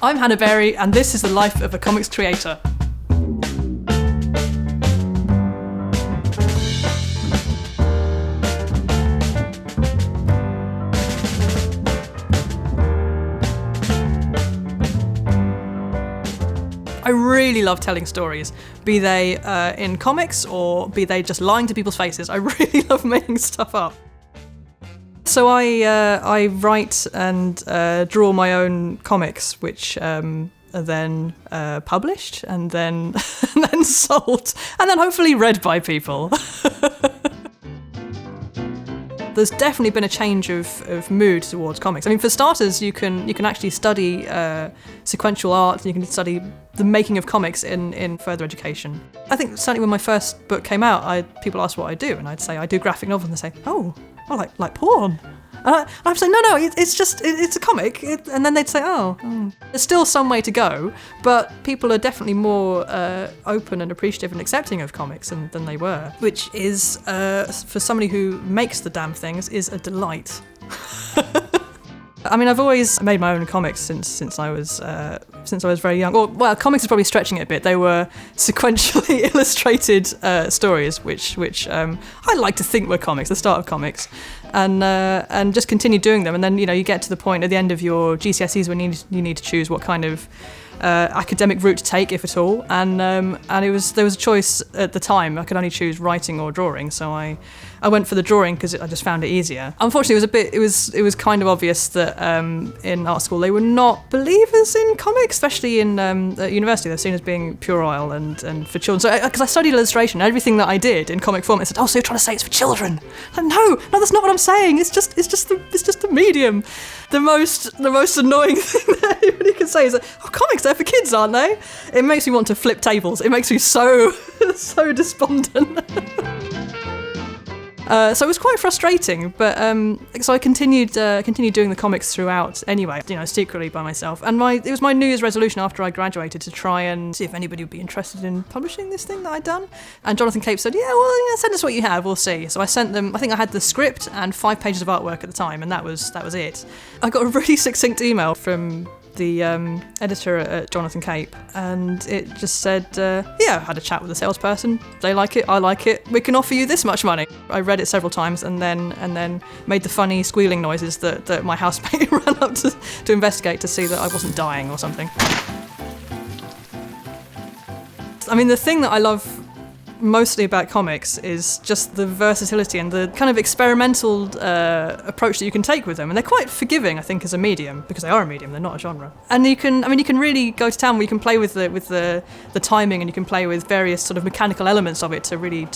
I'm Hannah Berry, and this is the life of a comics creator. I really love telling stories, be they in comics or be they just lying to people's faces. I really love making stuff up. So I write and draw my own comics, which are then published and then and then sold and then hopefully read by people. There's definitely been a change of mood towards comics. I mean, for starters, you can actually study sequential art, and you can study the making of comics in further education. I think certainly when my first book came out, people asked what I do, and I'd say I do graphic novels, and they say, oh, like porn. And I'd say, no, it's a comic. And then they'd say, oh. There's still some way to go, but people are definitely more open and appreciative and accepting of comics than they were, which is, for somebody who makes the damn things, is a delight. I mean, I've always made my own comics since I was very young. Well, comics is probably stretching it a bit. They were sequentially illustrated stories, which I like to think were comics, the start of comics, and just continue doing them. And then you get to the point at the end of your GCSEs when you need to choose what kind of academic route to take, if at all. And there was a choice at the time. I could only choose writing or drawing, so I went for the drawing because I just found it easier. Unfortunately, it was kind of obvious that in art school they were not believers in comics, especially in at university. They're seen as being puerile and for children. So because I studied illustration, everything that I did in comic form, I said, "Oh, so you're trying to say it's for children?" Like, no, that's not what I'm saying. It's just the medium. The most annoying thing that anybody can say is that, "Oh, comics, they're for kids, aren't they?" It makes me want to flip tables. It makes me so despondent. So it was quite frustrating, but so I continued doing the comics throughout anyway, secretly by myself. And it was my New Year's resolution after I graduated to try and see if anybody would be interested in publishing this thing that I'd done. And Jonathan Cape said, send us what you have, we'll see. So I sent them, I think I had the script and 5 pages of artwork at the time, and that was it. I got a really succinct email from the editor at Jonathan Cape, and it just said, I had a chat with the salesperson. They like it, I like it. We can offer you this much money. I read it several times and then made the funny squealing noises that my housemate ran up to investigate to see that I wasn't dying or something. I mean, the thing that I love mostly about comics is just the versatility and the kind of experimental approach that you can take with them, and they're quite forgiving, I think, as a medium, because they are a medium, they're not a genre. And you can really go to town where you can play with the timing, and you can play with various sort of mechanical elements of it to really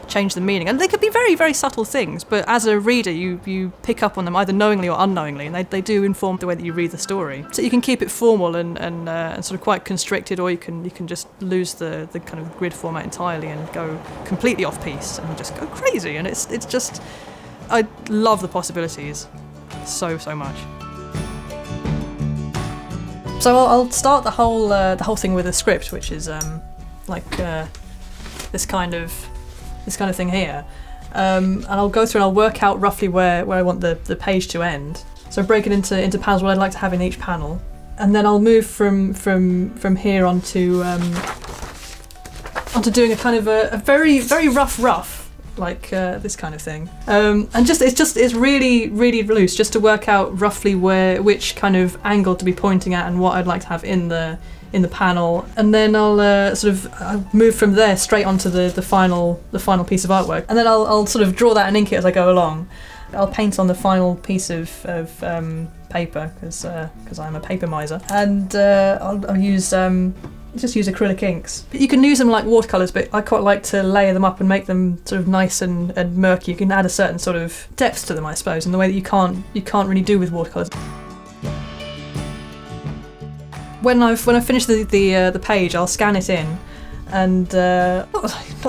change the meaning. And they could be very, very subtle things, but as a reader you pick up on them either knowingly or unknowingly, and they do inform the way that you read the story. So you can keep it formal and sort of quite constricted, or you can just lose the kind of grid format entirely and go completely off piece and just go crazy. And it's just, I love the possibilities so much. So I'll start the whole thing with a script, which is this kind of thing here, and I'll go through and I'll work out roughly where I want the page to end. So break it into panels, what I'd like to have in each panel, and then I'll move from here onto doing a kind of a very, very rough, like this kind of thing. And it's really, really loose, just to work out roughly which kind of angle to be pointing at and what I'd like to have in the panel. And then I'll I'll move from there straight onto the final piece of artwork. And then I'll sort of draw that and ink it as I go along. I'll paint on the final piece of paper because I'm a paper miser, and I'll use acrylic inks. But you can use them like watercolours, but I quite like to layer them up and make them sort of nice and murky. You can add a certain sort of depth to them, I suppose, in the way that you can't really do with watercolours. When I finish the page, I'll scan it in, and not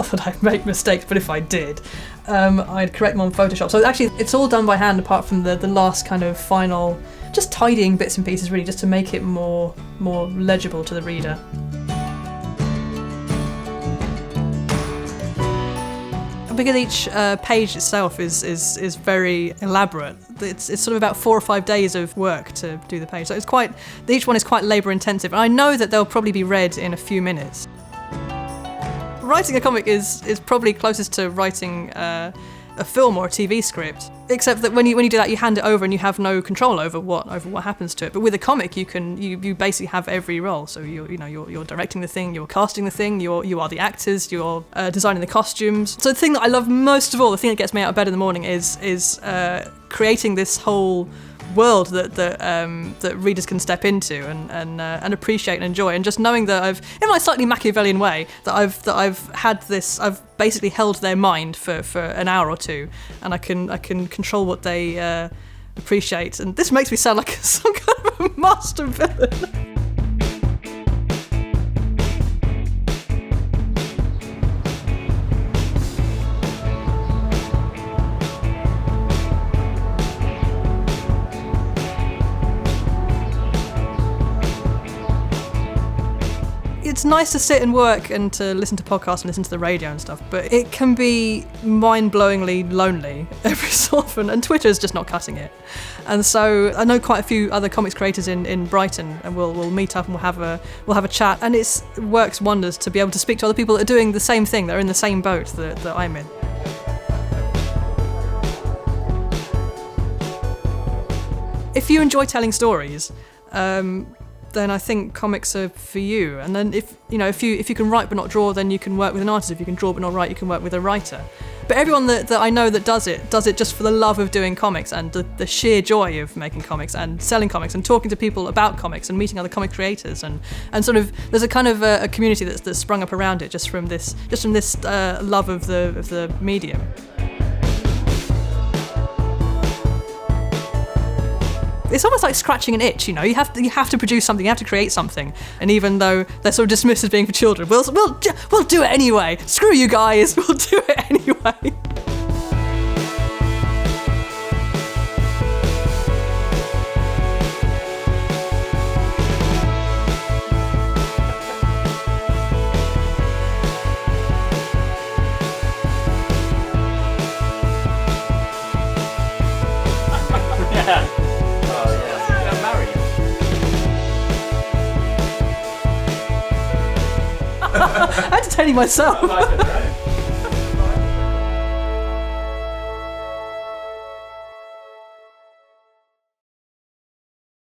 that I make mistakes, but if I did, I'd correct them on Photoshop. So actually, it's all done by hand, apart from the last kind of final, just tidying bits and pieces, really, just to make it more legible to the reader. because each page itself is very elaborate. It's sort of about 4 or 5 days of work to do the page. So each one is quite labour intensive. And I know that they'll probably be read in a few minutes. Writing a comic is probably closest to writing a film or a TV script, except that when you do that, you hand it over and you have no control over what happens to it. But with a comic, you basically have every role. So you're directing the thing, you're casting the thing, you are the actors, you're designing the costumes. So the thing that I love most of all, the thing that gets me out of bed in the morning, is creating this whole world that readers can step into and appreciate and enjoy, and just knowing that I've, in my slightly Machiavellian way, that I've basically held their mind for an hour or two, and I can control what they appreciate. And this makes me sound like some kind of a master villain. It's nice to sit and work and to listen to podcasts and listen to the radio and stuff, but it can be mind-blowingly lonely every so often, and Twitter's just not cutting it. And so I know quite a few other comics creators in Brighton, and we'll meet up and we'll have a chat, and it works wonders to be able to speak to other people that are doing the same thing, that are in the same boat that I'm in. If you enjoy telling stories, then I think comics are for you. And then if you can write but not draw, then you can work with an artist. If you can draw but not write, you can work with a writer. But everyone that I know that does it just for the love of doing comics and the sheer joy of making comics and selling comics and talking to people about comics and meeting other comic creators and sort of there's a kind of a community that's sprung up around it just from this love of the medium. It's almost like scratching an itch, you have to produce something, you have to create something, and even though they're sort of dismissed as being for children, we'll do it anyway. Screw you guys, we'll do it anyway. Yeah. Entertaining myself.